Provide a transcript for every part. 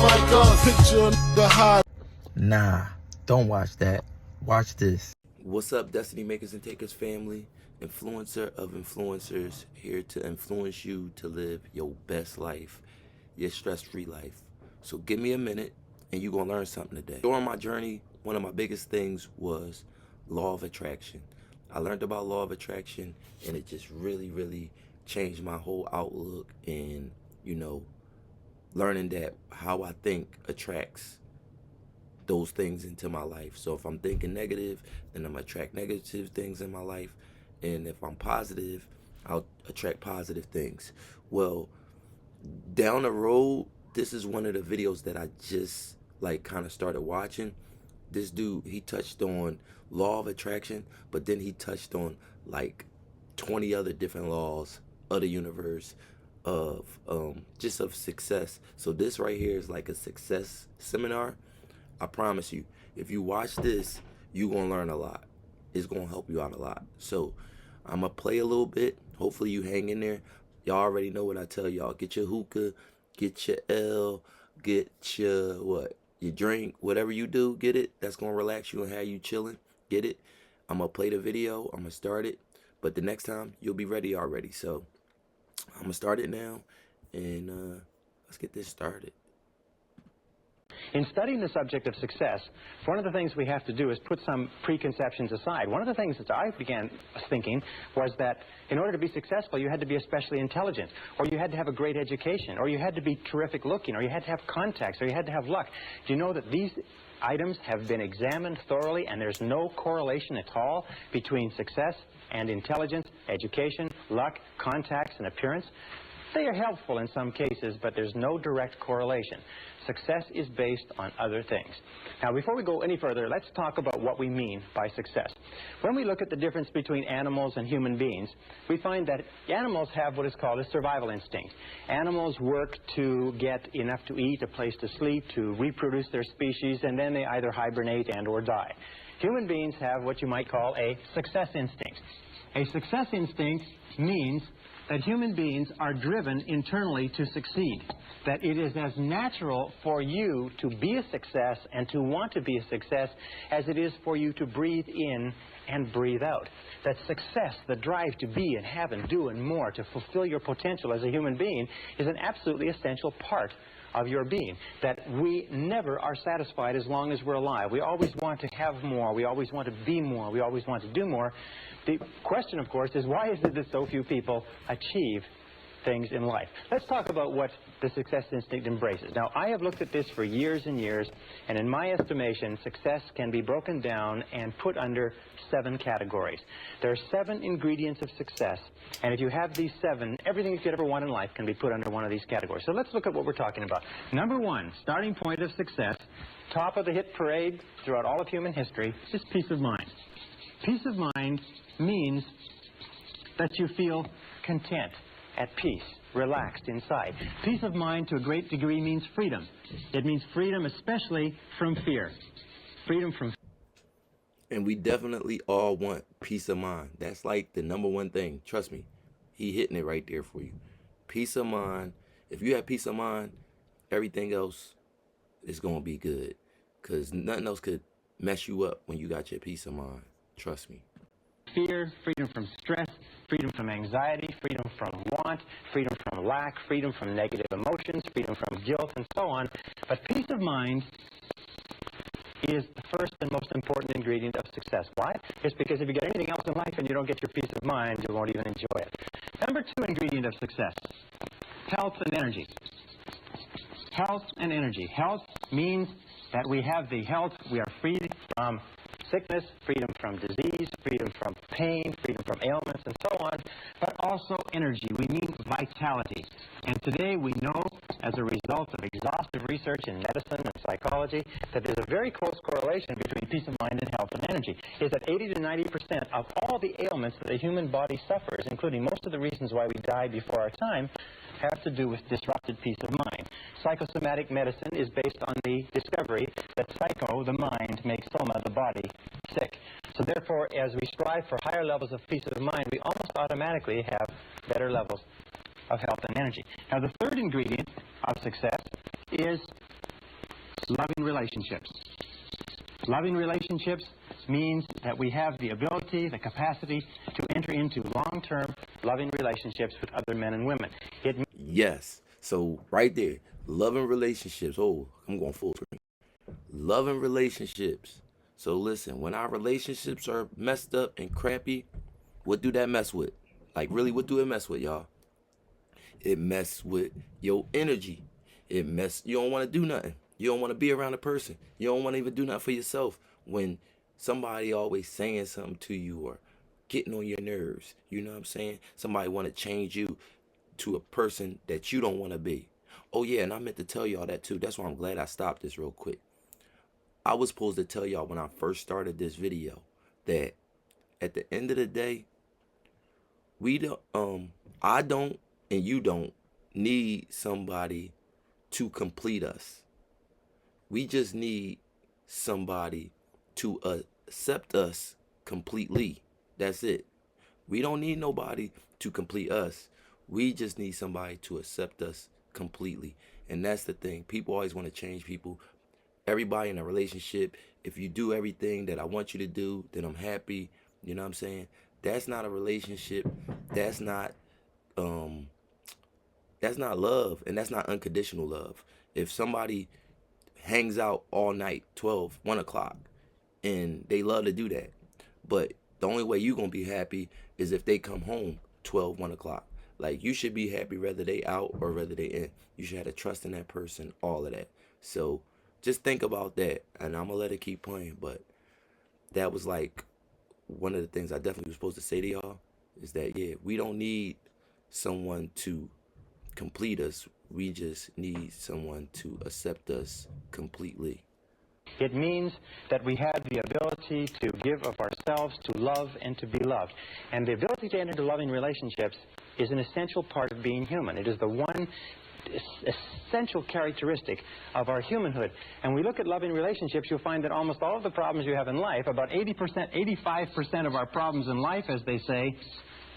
like a picture the high. Nah, don't watch that. Watch this. What's up, Destiny Makers and Takers family? Influencer of influencers, here to influence you to live your best life, your stress-free life. So give me a minute and you're gonna learn something today. During my journey, one of my biggest things was law of attraction. I learned about law of attraction and it just really changed my whole outlook, and learning that how I think attracts those things into my life. So if I'm thinking negative, then I'm attract negative things in my life. And if I'm positive, I'll attract positive things. Well, down the road, this is one of the videos that I just kind of started watching. This dude, he touched on law of attraction, but then he touched on like 20 other different laws of the universe of just of success. So this right here is like a success seminar. I promise you, if you watch this, you're gonna learn a lot. It's gonna help you out a lot. So I'm gonna play a little bit. Hopefully you hang in there. Y'all already know what I tell y'all. Get your hookah, get your L, get your your drink, whatever you do, get it. That's gonna relax you and have you chilling. Get it. I'm gonna play the video. I'm gonna start it. But the next time you'll be ready already. So I'm gonna start it now, and let's get this started. In studying the subject of success, one of the things we have to do is put some preconceptions aside. One of the things that I began thinking was that in order to be successful, you had to be especially intelligent, or you had to have a great education, or you had to be terrific looking, or you had to have contacts, or you had to have luck. Do you know that these items have been examined thoroughly, and there's no correlation at all between success and intelligence, education, luck, contacts, and appearance? They are helpful in some cases, but there's no direct correlation. Success is based on other things. Now, before we go any further, let's talk about what we mean by success. When we look at the difference between animals and human beings, we find that animals have what is called a survival instinct. Animals work to get enough to eat, a place to sleep, to reproduce their species, and then they either hibernate and or die. Human beings have what you might call a success instinct. A success instinct means that human beings are driven internally to succeed, that it is as natural for you to be a success and to want to be a success as it is for you to breathe in and breathe out. That success, the drive to be and have and do and more, to fulfill your potential as a human being, is an absolutely essential part of your being, that we never are satisfied as long as we're alive. We always want to have more, we always want to be more, we always want to do more. The question, of course, is why is it that so few people achieve things in life? Let's talk about what the success instinct embraces. Now, I have looked at this for years and years, and in my estimation, success can be broken down and put under 7 categories. There are 7 ingredients of success, and if you have these 7, everything you could ever want in life can be put under one of these categories. So let's look at what we're talking about. Number 1, starting point of success, top of the hit parade throughout all of human history, is peace of mind. Peace of mind means that you feel content, at peace, relaxed inside. Peace of mind to a great degree means freedom. It means freedom especially from fear. Freedom from fear. And we definitely all want peace of mind. That's like the number one thing. Trust me, he hitting it right there for you. Peace of mind. If you have peace of mind, everything else is going to be good. Because nothing else could mess you up when you got your peace of mind. Trust me. Fear, freedom from stress, freedom from anxiety, freedom from want, freedom from lack, freedom from negative emotions, freedom from guilt, and so on. But peace of mind is the first and most important ingredient of success. Why? It's because if you get anything else in life and you don't get your peace of mind, you won't even enjoy it. Number 2 ingredient of success, health and energy. Health and energy. Health means that we have the health, we are freed from sickness, freedom from disease, freedom from pain, freedom from ailments, and so on, but also energy. We mean vitality. And today we know, as a result of exhaustive research in medicine and psychology, that there's a very close correlation between peace of mind and health and energy. Is that 80 to 90% of all the ailments that the human body suffers, including most of the reasons why we die before our time, have to do with disrupted peace of mind. Psychosomatic medicine is based on the discovery that psycho, the mind, makes soma, the body, sick. So therefore, as we strive for higher levels of peace of mind, we almost automatically have better levels of health and energy. Now, the third ingredient of success is Loving relationships. Loving relationships means that we have the ability, the capacity to enter into long-term loving relationships with other men and women. Yes. So right there, loving relationships. Oh, I'm going full screen. Loving relationships. So listen, when our relationships are messed up and crappy, what do that mess with? Like really, what do it mess with, y'all? It mess with your energy. You don't want to do nothing. You don't want to be around a person. You don't want to even do nothing for yourself when somebody always saying something to you or getting on your nerves. You know what I'm saying? Somebody want to change you to a person that you don't want to be. Oh yeah, and I meant to tell y'all that too. That's why I'm glad I stopped this real quick. I was supposed to tell y'all when I first started this video that at the end of the day, I don't and you don't need somebody to complete us. We just need somebody to accept us completely. That's it. We don't need nobody to complete us. We just need somebody to accept us completely. And that's the thing. People always want to change people. Everybody in a relationship, if you do everything that I want you to do, then I'm happy. You know what I'm saying? That's not a relationship. That's not love, and that's not unconditional love. If somebody hangs out all night, 12, 1 o'clock, and they love to do that, but the only way you're going to be happy is if they come home 12, 1 o'clock. Like, you should be happy whether they out or whether they in. You should have a trust in that person, all of that. So just think about that, and I'm going to let it keep playing, but that was like one of the things I definitely was supposed to say to y'all is that, yeah, we don't need someone to complete us. We just need someone to accept us completely. It means that we have the ability to give of ourselves, to love, and to be loved. And the ability to enter into loving relationships is an essential part of being human. It is the one essential characteristic of our humanhood. And we look at loving relationships, you'll find that almost all of the problems you have in life, about 80%, 85% of our problems in life, as they say,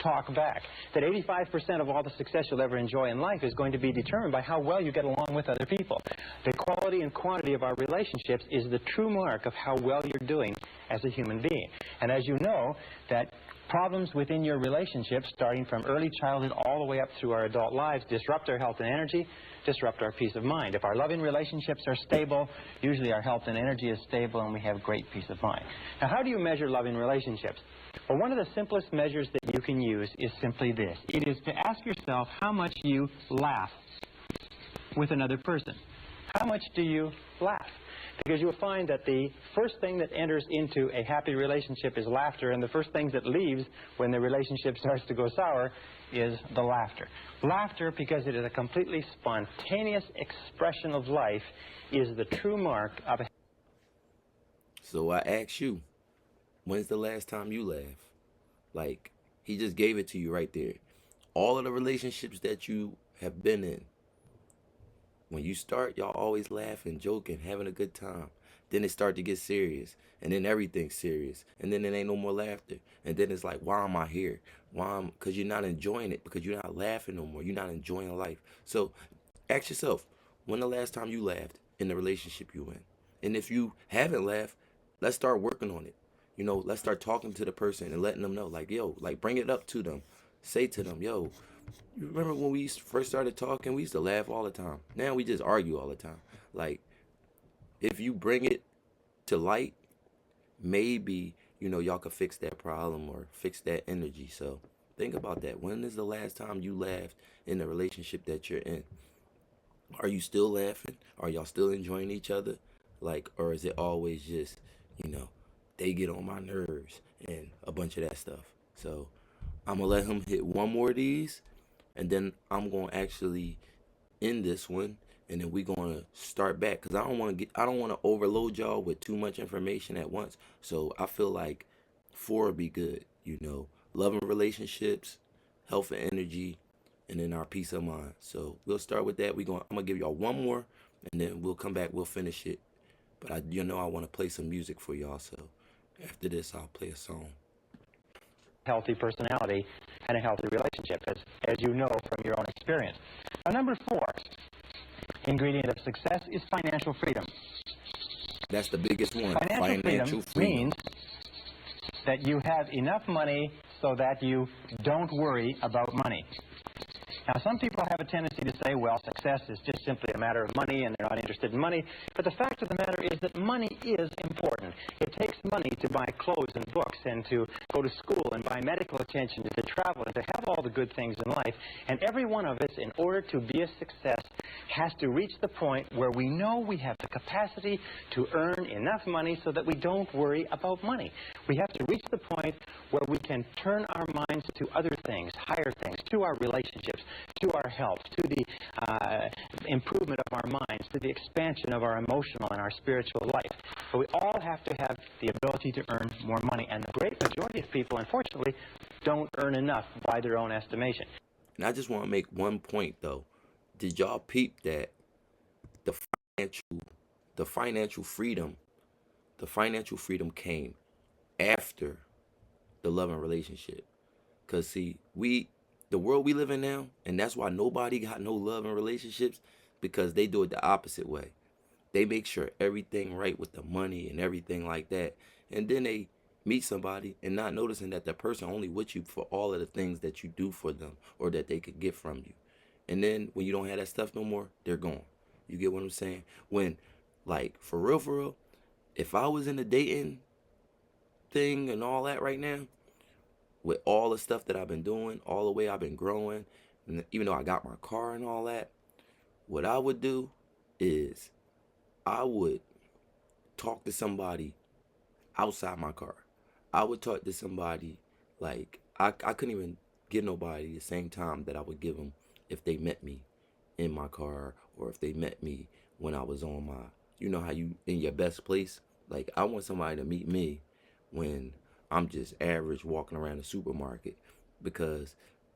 talk back. That 85% of all the success you'll ever enjoy in life is going to be determined by how well you get along with other people. The quality and quantity of our relationships is the true mark of how well you're doing as a human being. And as you know, that problems within your relationships, starting from early childhood all the way up through our adult lives, disrupt our health and energy, disrupt our peace of mind. If our loving relationships are stable, usually our health and energy is stable and we have great peace of mind. Now, how do you measure loving relationships? Well, one of the simplest measures that you can use is simply this. It is to ask yourself how much you laugh with another person. How much do you laugh? Because you'll find that the first thing that enters into a happy relationship is laughter, and the first thing that leaves when the relationship starts to go sour is the laughter. Laughter, because it is a completely spontaneous expression of life, is the true mark of a... So I ask you, when's the last time you laughed? Like, he just gave it to you right there. All of the relationships that you have been in, when you start, y'all always laughing, joking, having a good time. Then it start to get serious, and then everything's serious, and then there ain't no more laughter. And then it's like, why am I here? Because you're not enjoying it, because you're not laughing no more. You're not enjoying life. So ask yourself, when the last time you laughed in the relationship you in? And if you haven't laughed, let's start working on it. You know, let's start talking to the person and letting them know, like, yo, like, bring it up to them. Say to them, yo, you remember when we first started talking, we used to laugh all the time. Now we just argue all the time. Like, if you bring it to light, maybe, you know, y'all could fix that problem or fix that energy. So think about that. When is the last time you laughed in the relationship that you're in? Are you still laughing? Are y'all still enjoying each other? Like, or is it always just, you know, they get on my nerves and a bunch of that stuff? So I'm going to let him hit one more of these, and then I'm going to actually end this one, and then we're going to start back, because I don't want to overload y'all with too much information at once. So I feel like 4 would be good, you know, loving relationships, health and energy, and then our peace of mind. So we'll start with that. I'm going to give y'all one more, and then we'll come back, we'll finish it. But I want to play some music for y'all, so after this, I'll play a song. Healthy personality and a healthy relationship, as you know from your own experience. Now, number 4, ingredient of success is financial freedom. That's the biggest one. Financial freedom means that you have enough money so that you don't worry about money. Now, some people have a tendency to say, well, success is just simply a matter of money, and they're not interested in money. But the fact of the matter is that money is important. It takes money to buy clothes and books and to go to school and buy medical attention and to travel and to have all the good things in life. And every one of us, in order to be a success, has to reach the point where we know we have the capacity to earn enough money so that we don't worry about money. We have to reach the point where we can turn our minds to other things, higher things, to our relationships, to our health, to the improvement of our minds, to the expansion of our emotional and our spiritual life. But we all have to have the ability to earn more money. And the great majority of people, unfortunately, don't earn enough by their own estimation. And I just want to make one point, though. Did y'all peep that the financial freedom came after the love and relationship? Because, see, the world we live in now, and that's why nobody got no love and relationships, because they do it the opposite way. They make sure everything right with the money and everything like that. And then they meet somebody and not noticing that the person only with you for all of the things that you do for them or that they could get from you. And then when you don't have that stuff no more, they're gone. You get what I'm saying? When, like, for real, if I was in the dating thing and all that right now, with all the stuff that I've been doing, all the way I've been growing, and even though I got my car and all that, what I would do is I would talk to somebody outside my car. I would talk to somebody, like, I couldn't even give nobody the same time that I would give them if they met me in my car or if they met me when I was on my, you know how you in your best place? Like, I want somebody to meet me when I'm just average walking around the supermarket, because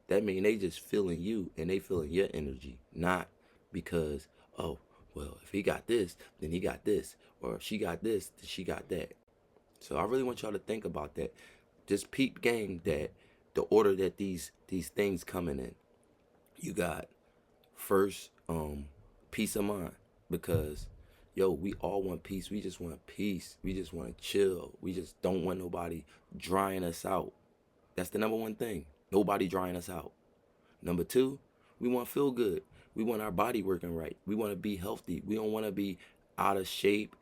that means they just feeling you and they feeling your energy, not because, oh, well, if he got this, then he got this, or if she got this, then she got that. So I really want y'all to think about that. Just peep game that the order that these things coming in. You got first peace of mind, because yo, we all want peace. We just want peace. We just want to chill. We just don't want nobody drying us out. That's the number one thing. Nobody drying us out. Number two, we want to feel good. We want our body working right. We want to be healthy. We don't want to be out of shape,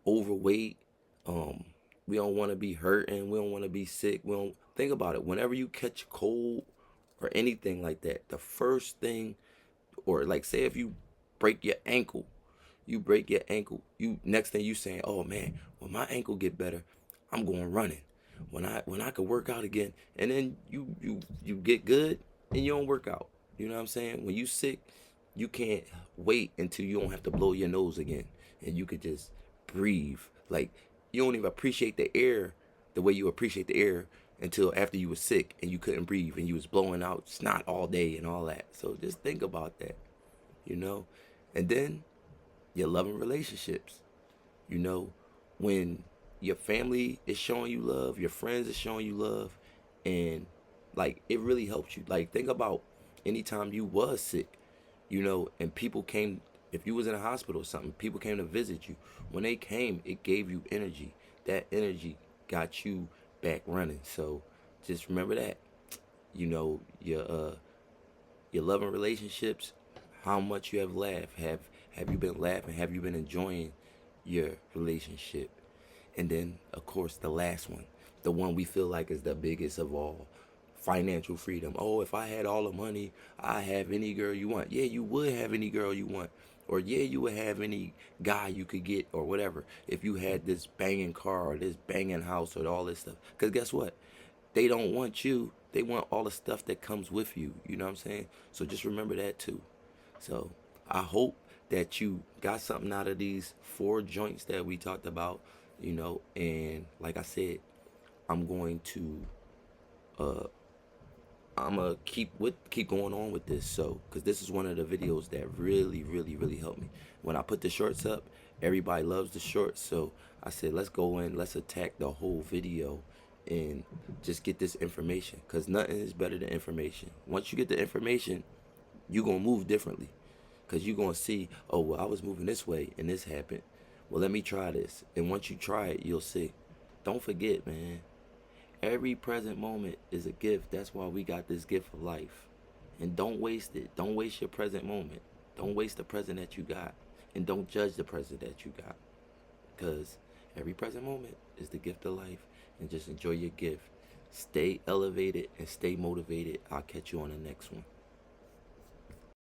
overweight. We don't want to be hurting. We don't want to be sick. We don't think about it. Whenever you catch a cold or anything like that, the first thing, or like say if you break your ankle, next thing you saying, oh man, when my ankle get better, I'm going running. When I could work out again, and then you get good and you don't work out. You know what I'm saying? When you sick, you can't wait until you don't have to blow your nose again, and you could just breathe. Like, you don't even appreciate the air the way you appreciate the air until after you were sick and you couldn't breathe and you was blowing out snot all day and all that. So just think about that, and then your loving relationships. When your family is showing you love, your friends is showing you love, and like it really helps you. Like, think about anytime you was sick, and people came, if you was in a hospital or something, people came to visit you. When they came, it gave you energy. That energy got you back running. So just remember that. Your loving relationships, how much you have laughed. Have you been laughing? Have you been enjoying your relationship? And then, of course, the last one, the one we feel like is the biggest of all, financial freedom. Oh, if I had all the money, I have any girl you want. Yeah, you would have any girl you want. Or yeah, you would have any guy you could get or whatever if you had this banging car or this banging house or all this stuff. Because guess what? They don't want you. They want all the stuff that comes with you. You know what I'm saying? So just remember that too. So I hope that you got something out of these 4 joints that we talked about, and like I said, I'm going to keep going on with this, so because this is one of the videos that really helped me. When I put the shorts up, everybody loves the shorts, so I said let's go in, let's attack the whole video and just get this information, because nothing is better than information. Once you get the information, you're gonna move differently, Because you're going to see, oh, well, I was moving this way and this happened. Well, let me try this. And once you try it, you'll see. Don't forget, man. Every present moment is a gift. That's why we got this gift of life. And don't waste it. Don't waste your present moment. Don't waste the present that you got. And don't judge the present that you got. Because every present moment is the gift of life. And just enjoy your gift. Stay elevated and stay motivated. I'll catch you on the next one.